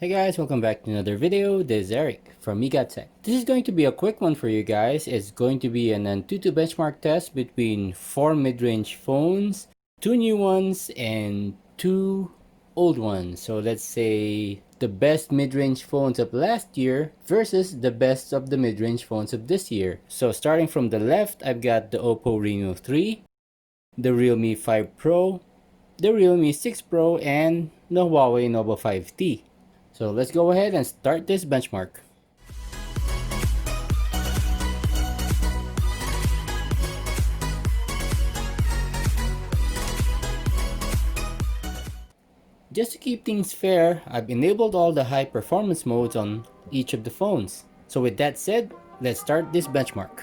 Hey guys, welcome back to another video. This is Eric from Tech. This is going to be a quick one for you guys. It's going to be an Antutu benchmark test between 4 mid-range phones, 2 new ones, and 2 old ones. So let's say the best mid-range phones of last year versus the best of the mid-range phones of this year. So starting from the left, I've got the Oppo Reno 3, the Realme 5 Pro, the Realme 6 Pro, and the Huawei Nova 5T. So let's go ahead and start this benchmark. Just to keep things fair, I've enabled all the high performance modes on each of the phones. So with that said, let's start this benchmark.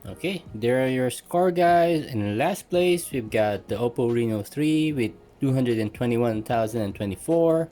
Okay, there are your score, guys. In last place, we've got the Oppo Reno 3 with 221,024,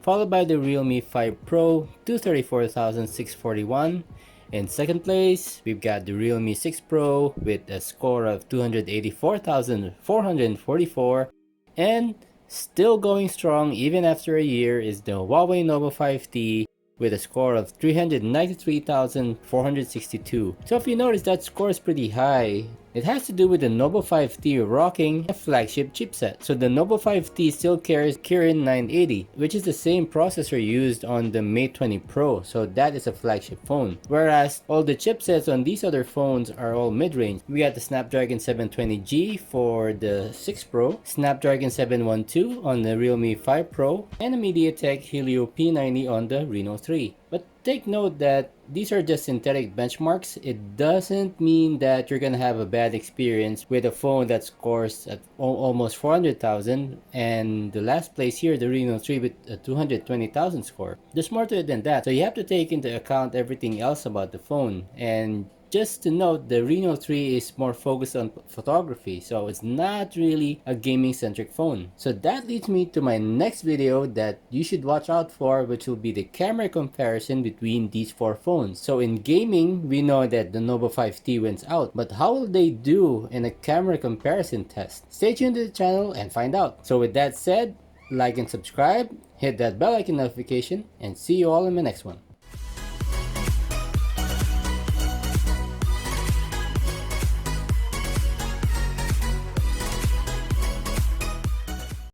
followed by the Realme 5 Pro, 234,641. In second place, we've got the Realme 6 Pro with a score of 284,444. And still going strong even after a year is the Huawei Nova 5T with a score of 393,462. So if you notice, that score is pretty high. It has to do with the Nova 5T rocking a flagship chipset. So the Nova 5T still carries Kirin 980, which is the same processor used on the Mate 20 Pro, so that is a flagship phone. Whereas all the chipsets on these other phones are all mid-range. We got the Snapdragon 720G for the 6 Pro, Snapdragon 712 on the Realme 5 Pro, and a MediaTek Helio P90 on the Reno 3. But take note that these are just synthetic benchmarks. It doesn't mean that you're gonna have a bad experience with a phone that scores at almost 400,000, and the last place here, the Reno 3 with a 220,000 score. There's more to it than that, so you have to take into account everything else about the phone. And just to note, the Reno 3 is more focused on photography, so it's not really a gaming centric phone. So that leads me to my next video that you should watch out for, which will be the camera comparison between these four phones. So in gaming, we know that the Nova 5T wins out, but how will they do in a camera comparison test? Stay tuned to the channel and find out. So with that said, like and subscribe, hit that bell icon notification, and see you all in my next one.